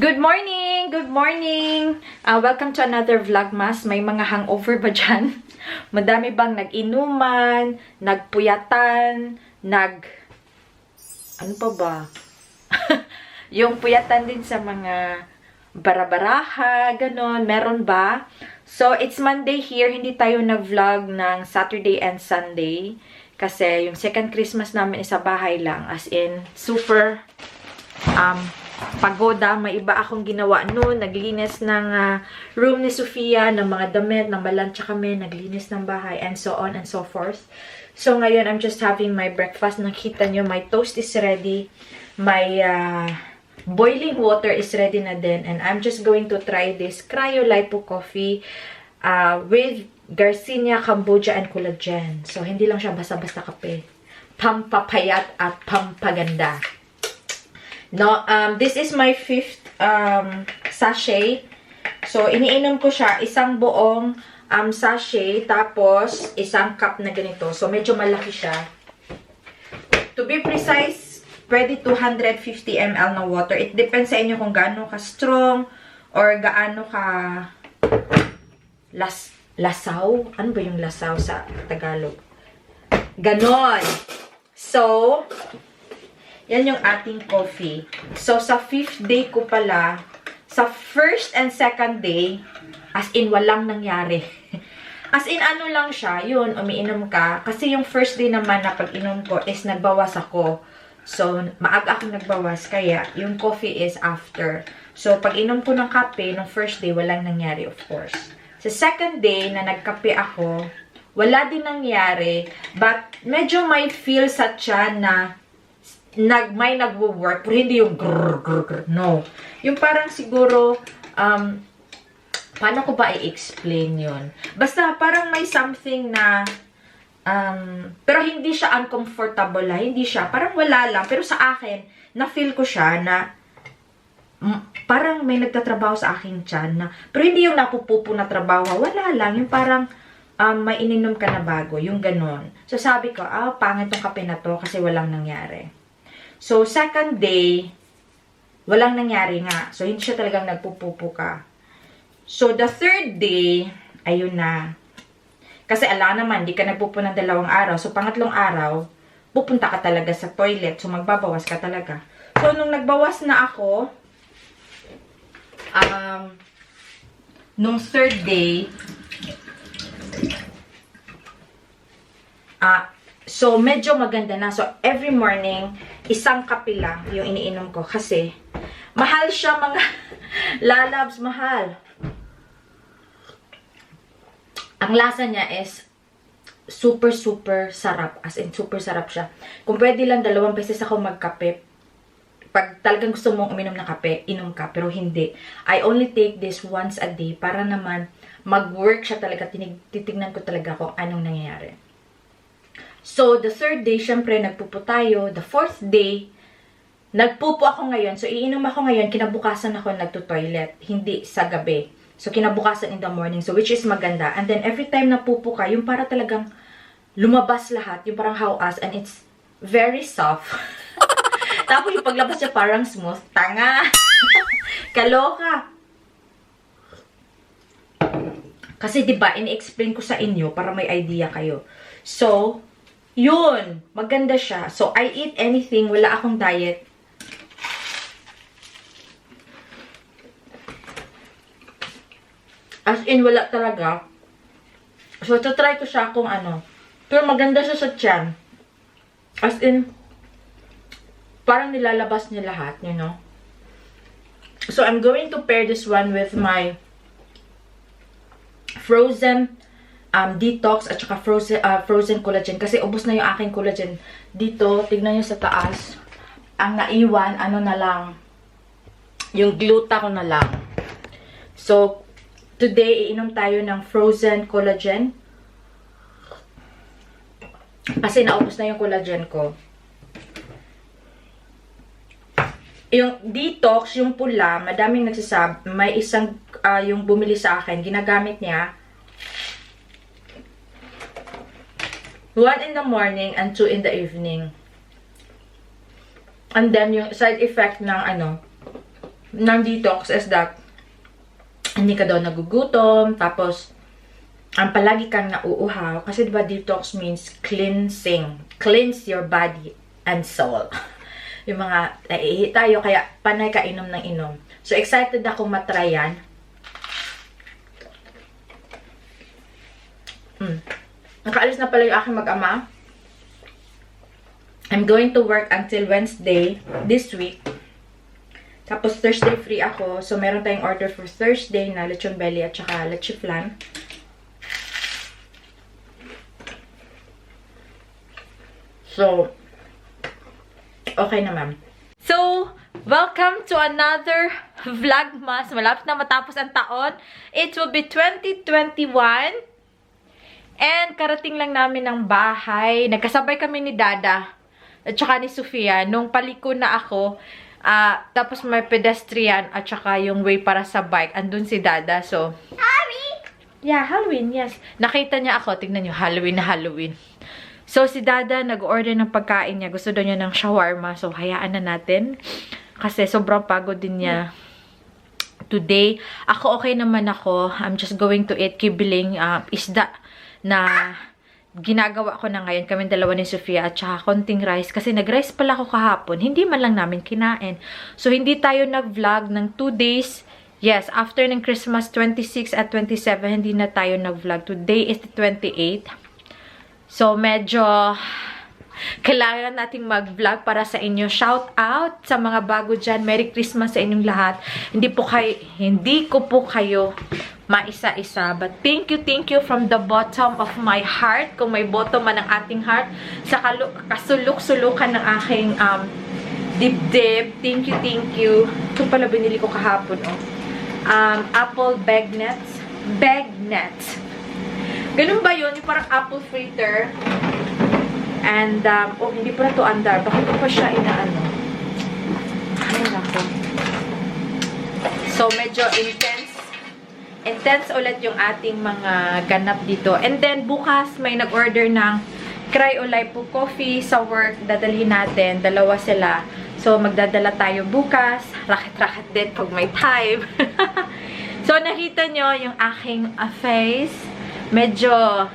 Good morning! Good morning! Welcome to another Vlogmas. May mga hangover ba dyan? Madami bang nag-inuman, nagpuyatan, ano pa ba? Yung puyatan din sa mga barabaraha, ganon. Meron ba? So, it's Monday here. Hindi tayo nag-vlog ng Saturday and Sunday. Kasi yung second Christmas namin is sa bahay lang. As in, super pagoda. May iba akong ginawa noon. Naglinis ng room ni Sofia, ng mga damit, ng malansya kami, naglinis ng bahay, and so on and so forth. So, ngayon, I'm just having my breakfast. Nakita nyo, my toast is ready. My boiling water is ready na din. And I'm just going to try this Cryolipo coffee with Garcinia, Cambodia, and collagen. So, hindi lang siya basta-basta kape. Pampapayat at pampaganda. No, this is my 5th sachet. So, iniinom ko siya, isang buong sachet, tapos isang cup na ganito. So, medyo malaki siya. To be precise, pwede 250 ml na water. It depends sa inyo kung gaano ka strong or gaano ka lasaw. Ano ba yung lasaw sa Tagalog? Ganon. So, yan yung ating coffee. So, sa 5th day ko pala, sa 1st and 2nd day, as in, walang nangyari. As in, ano lang siya, yun, umiinom ka. Kasi yung 1st day naman na pag-inom ko is nagbawas ako. So, maaga akong nagbawas, kaya yung coffee is after. So, pag-inom ko ng kape, nung 1st day, walang nangyari, of course. Sa 2nd day na nagkape ako, wala din nangyari, but medyo may feel sa tiyan na may nagwo-work, pero hindi yung grrr. No. Yung parang siguro, paano ko ba i-explain yun? Basta parang may something na, pero hindi siya uncomfortable ha. Hindi siya. Parang wala lang. Pero sa akin, na-feel ko siya na, parang may nagtatrabaho sa akin tiyan na, pero hindi yung napupupo na trabaho. Wala lang. Yung parang, may ininom ka na bago. Yung ganon. So sabi ko, pangit tong kape na to kasi walang nangyari. So, 2nd day, walang nangyari nga. So, hindi siya talagang nagpupupo ka. So, the 3rd day, ayun na. Kasi ala naman, di ka nagpupo ng 2 araw. So, pangatlong araw, pupunta ka talaga sa toilet. So, magbabawas ka talaga. So, nung nagbawas na ako, nung 3rd day, so, medyo maganda na. So, every morning, isang kape lang yung iniinom ko. Kasi, mahal siya mga lalabs, mahal. Ang lasa niya is super, super sarap. As in, super sarap siya. Kung pwede lang 2 beses ako magkape, pag talagang gusto mong uminom ng kape, inom ka. Pero hindi. I only take this once a day para naman mag-work siya talaga. Titignan ko talaga kung anong nangyayari. So, the 3rd day, syempre, nagpupo tayo. The 4th day, nagpupo ako ngayon. So, iinom ako ngayon, kinabukasan ako nagto-toilet. Hindi sa gabi. So, kinabukasan in the morning. So, which is maganda. And then, every time napupo ka, yung para talagang lumabas lahat. Yung parang hawas. And it's very soft. Tapos, yung paglabas niya parang smooth. Tanga! Kaloka! Kasi, diba, ini-explain ko sa inyo para may idea kayo. So, yun, maganda siya. So, I eat anything. Wala akong diet. As in, wala talaga. So, try ko siya kung ano. Pero maganda siya sa tiyan. As in, parang nilalabas niya lahat, you know. So, I'm going to pair this one with my frozen detox at saka frozen collagen. Kasi ubos na yung aking collagen. Dito, tignan nyo sa taas. Ang naiwan, ano na lang. Yung gluta ko na lang. So, today, iinom tayo ng frozen collagen. Kasi naubos na yung collagen ko. Yung detox, yung pula, madaming nagsasabi. May isang, yung bumili sa akin, ginagamit niya 1 in the morning and 2 in the evening. And then, yung side effect ng ng detox is that hindi ka daw nagugutom, tapos ang palagi kang nauuhaw. Kasi diba detox means cleansing. Cleanse your body and soul. Yung mga naiihi tayo, kaya panay ka inom ng inom. So, excited akong matry yan. Nakaalis na pala yung aking mag-ama. I'm going to work until Wednesday this week. Tapos Thursday free ako. So, meron tayong order for Thursday na lechon belly at saka leche flan. So, okay naman. So, welcome to another Vlogmas. Malapit na matapos ang taon. It will be 2021. And karating lang namin ng bahay. Nagkasabay kami ni Dada at saka ni Sofia. Nung paliko na ako, tapos may pedestrian at saka yung way para sa bike. Andun si Dada. So, Halloween! Yeah, Halloween, yes. Nakita niya ako. Tignan niyo, Halloween na Halloween. So, si Dada nag-order ng pagkain niya. Gusto daw niya ng shawarma. So, hayaan na natin. Kasi sobrang pagod din niya today. Ako, okay naman ako. I'm just going to eat kibiling isda na ginagawa ko na ngayon. Kami dalawa ni Sofia at saka konting rice. Kasi nag-rice pala ako kahapon. Hindi man lang namin kinain. So, hindi tayo nag-vlog ng 2 days. Yes, after ng Christmas 26 at 27, hindi na tayo nag-vlog. Today is the 28th. So, medyo kailangan nating mag-vlog para sa inyo. Shout out sa mga bago dyan. Merry Christmas sa inyong lahat. Hindi ko po kayo maisa-isa. But thank you from the bottom of my heart. Kung may bottom man ang ating heart. Sa kasuluk-sulukan ng aking dibdib. Thank you. Ito pala binili ko kahapon. Apple bagnets. Ganun ba yun? Yung parang apple fritter. And, hindi pa na ito andar. Bakit ko pa siya inaano? Ay, nako. So, medyo intense. Intense ulit yung ating mga ganap dito. And then, bukas may nag-order ng Cryolipo coffee sa work. Dadalhin natin. Dalawa sila. So, magdadala tayo bukas. Raket-raket din pag may time. So, nakita nyo yung aking face. Medyo,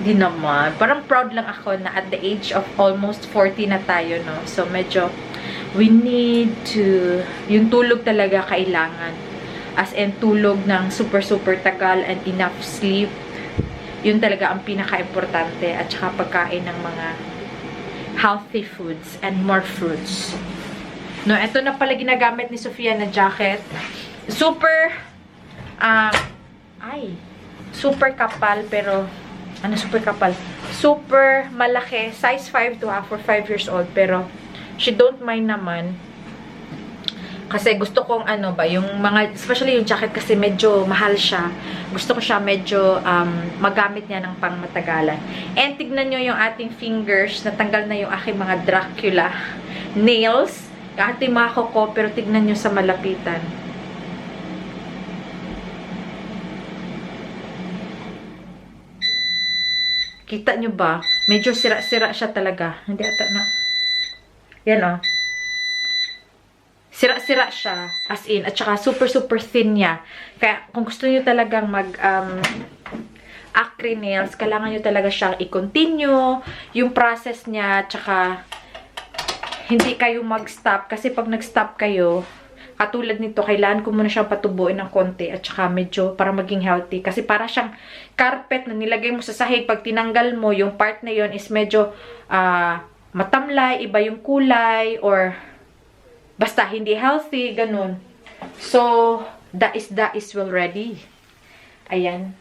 di naman. Parang proud lang ako na at the age of almost 40 na tayo, no? So, medyo, we need to, yung tulog talaga kailangan. As in, tulog ng super tagal and enough sleep. Yun talaga ang pinaka-importante. At saka pagkain ng mga healthy foods and more fruits. No, ito na pala ginagamit ni Sofia na jacket. Super, super kapal, pero, super kapal? Super malaki. Size 5 to for 5 years old. Pero, she don't mind naman. Kasi gusto kong, yung mga, especially yung jacket kasi medyo mahal siya. Gusto ko siya medyo, magamit niya ng pangmatagalan. And, tignan nyo yung ating fingers. Natanggal na yung aking mga Dracula nails. Yung ating mga koko, pero tignan nyo sa malapitan. Kita nyo ba? Medyo sira-sira siya talaga. Hindi ata na. Yan o. Sira-sira siya. As in. At saka super thin niya. Kaya kung gusto nyo talagang acry nails, kailangan nyo talaga siyang i-continue. Yung process niya. At saka hindi kayo mag-stop. Kasi pag nag-stop kayo, katulad nito, kailangan ko muna siyang patubuin ng konti at saka medyo para maging healthy. Kasi para siyang carpet na nilagay mo sa sahig. Pag tinanggal mo, yung part na yon is medyo matamlay, iba yung kulay, or basta hindi healthy, ganun. So, that is well ready. Ayan.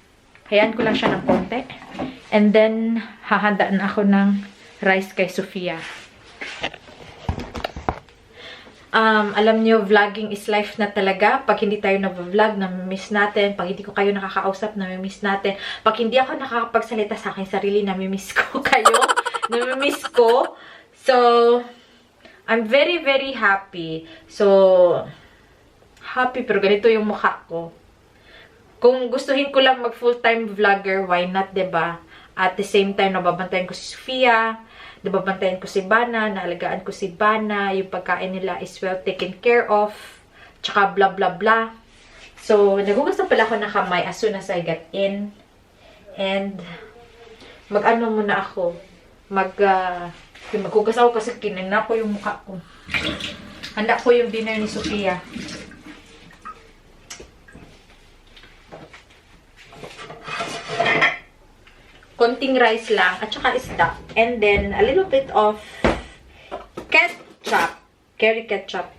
Hayaan ko lang siya ng konti. And then, hahandaan ako ng rice kay Sofia. Alam nyo, vlogging is life na talaga. Pag hindi tayo nag-vlog, namimiss natin. Pag hindi ko kayo nakakausap, namimiss natin. Pag hindi ako nakakapagsalita sa aking sarili, namimiss ko kayo. Namimiss ko. So, I'm very happy. So, happy pero ganito yung mukha ko. Kung gustuhin ko lang mag full-time vlogger, why not, diba? At the same time, nababantayan ko si Sofia. Nababantayan ko si Bana, naalagaan ko si Bana, yung pagkain nila is well taken care of. tsaka blah blah blah. So, nagugas na pala ako ng kamay as soon as I get in. And, mag-ano muna ako. Maghugas ako kasi kinina ko yung mukha ko. Handa ko yung dinner ni Sofia. Konting rice lang, at saka isda. And then, a little bit of ketchup. Curry ketchup.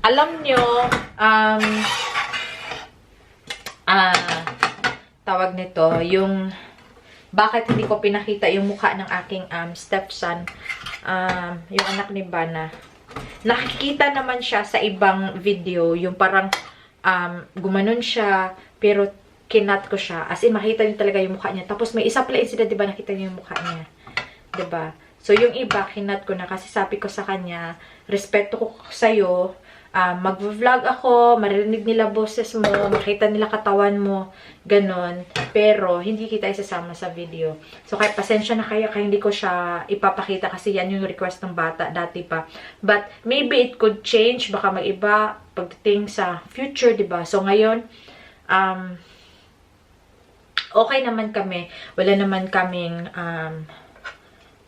Alam nyo, tawag nito, yung bakit hindi ko pinakita yung mukha ng aking stepson, yung anak ni Bana. Nakikita naman siya sa ibang video, yung parang gumanon siya, pero kinat ko siya. As in, makita niyo talaga yung mukha niya. Tapos may isa pala incident, diba, nakita niyo yung mukha niya. Diba? So, yung iba, kinat ko na kasi sabi ko sa kanya, respeto ko sa'yo, mag-vlog ako, marinig nila boses mo, makita nila katawan mo, ganon. Pero, hindi kita isasama sa video. So, kaya pasensya na kayo, kaya hindi ko siya ipapakita kasi yan yung request ng bata dati pa. But, maybe it could change, baka mag-iba pagdating sa future, diba? So, ngayon, okay naman kami. Wala naman kaming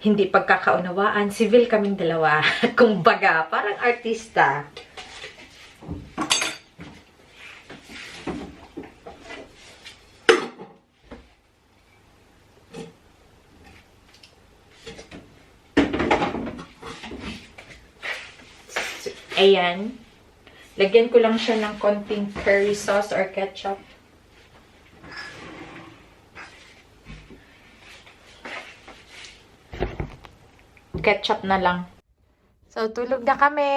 hindi pagkakaunawaan. Civil kaming dalawa. Kung baga, parang artista. Ayan. Lagyan ko lang siya ng konting curry sauce or ketchup. Ketchup na lang. So, tulog na kami.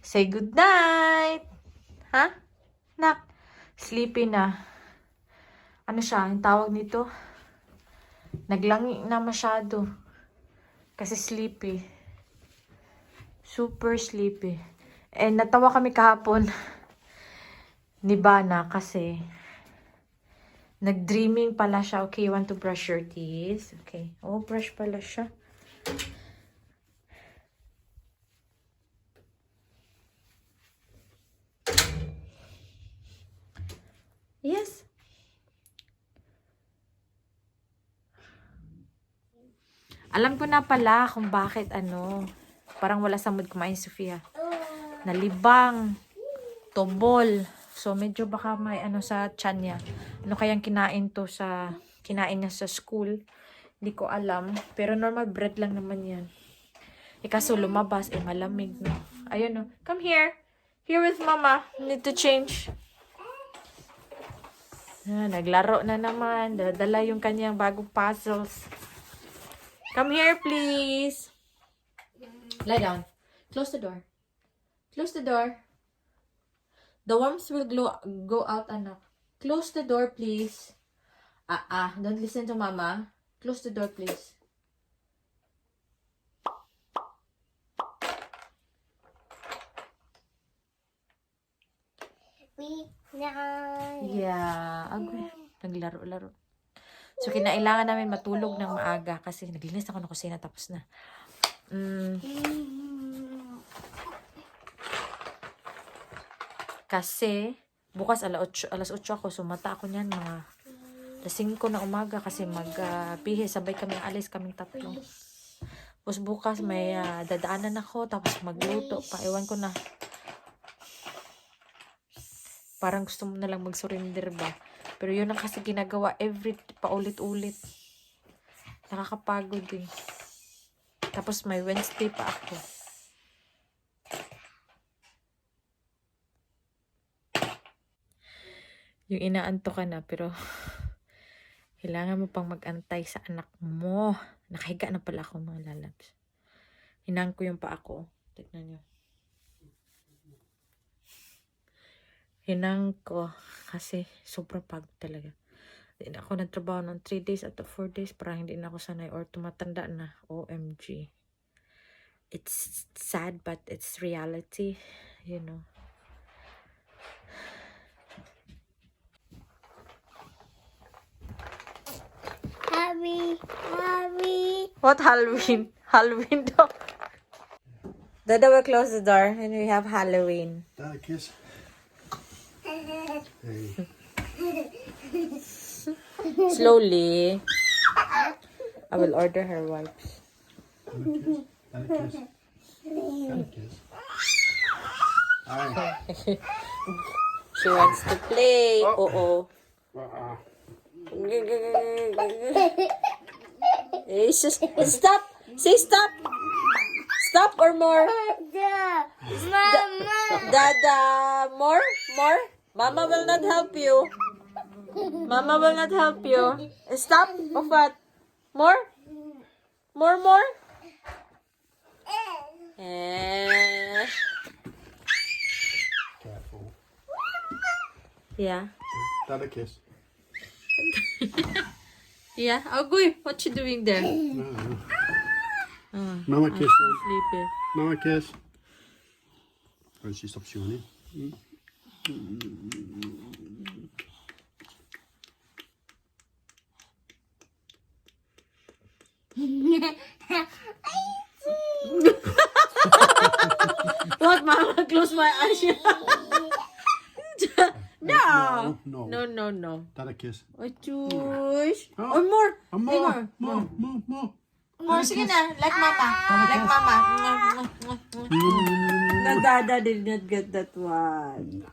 Say good night. Ha? Nak. Sleepy na. Ano siya? Ang tawag nito? Naglangi na masyado. Kasi sleepy. Super sleepy. And natawa kami kahapon ni Bana kasi nag-dreaming pala siya. Okay, you want to brush your teeth? Okay. Oh, brush pala siya. Yes. Alam ko na pala kung bakit parang wala sa mood kumain si Sofia. Nalibang, tobol. So medyo baka may sa tiyan niya. Ano kayang kinain niya sa school? Hindi ko alam. Pero normal bread lang naman yan. Kaso lumabas, malamig, no? Ayun, no? Come here. Here with mama. Need to change. Naglaro na naman. Dala yung kanyang bagong puzzles. Come here, please. Lie down. Close the door. Close the door. The worms will go out, anak. Close the door, please. Don't listen to mama. Close the door, please. Yeah. Naglaro-laro. So, kinailangan namin matulog ng maaga kasi naglinis ako ng kusina tapos na. Kasi, bukas alas 8 ako, sumata ako niyan mga alas 5 na umaga kasi magbihis, sabay kami alis kaming tatlo. Tapos bukas may dadaanan ako, tapos magluto pa, ewan ko na. Parang gusto mo na lang mag-surrender ba? Pero yun ang kasi ginagawa paulit-ulit. Nakakapagod eh. Tapos may Wednesday pa ako. Yung inaanto ka na, pero kailangan mo pang mag-antay sa anak mo. Nakahiga na pala ako, mga lalabs. Hinang ko yung paa ko. Tignan nyo. Hinang ko kasi sobrang pagod talaga. Hindi na ako nagtrabaho ng 3 days at 4 days para hindi na ako sanay or tumatanda na. OMG. It's sad but it's reality. You know. Harry. What Halloween? Halloween daw. Dada will close the door and we have Halloween. Dad, kiss. Hey. Slowly. I will order her wipes. Dad, kiss. Dad, kiss. Hi. She wants to play. Oh. Stop! Say stop! Stop or more? Dada! More? More? Mama will not help you. Mama will not help you. Stop! Of what? More? More? Eh. Careful. Yeah. Dad, a kiss. Yeah. Agoy, what you doing there? Mama kiss. Sleepy. Mama kiss. Oh, she stopped yawning. What, Mama? Close my eyes. No. No. Dad, a kiss. Oh, Chush. Oh. Or more. More. More. Sige na. Like Mama. Like Mama. No, Dada did not get that one.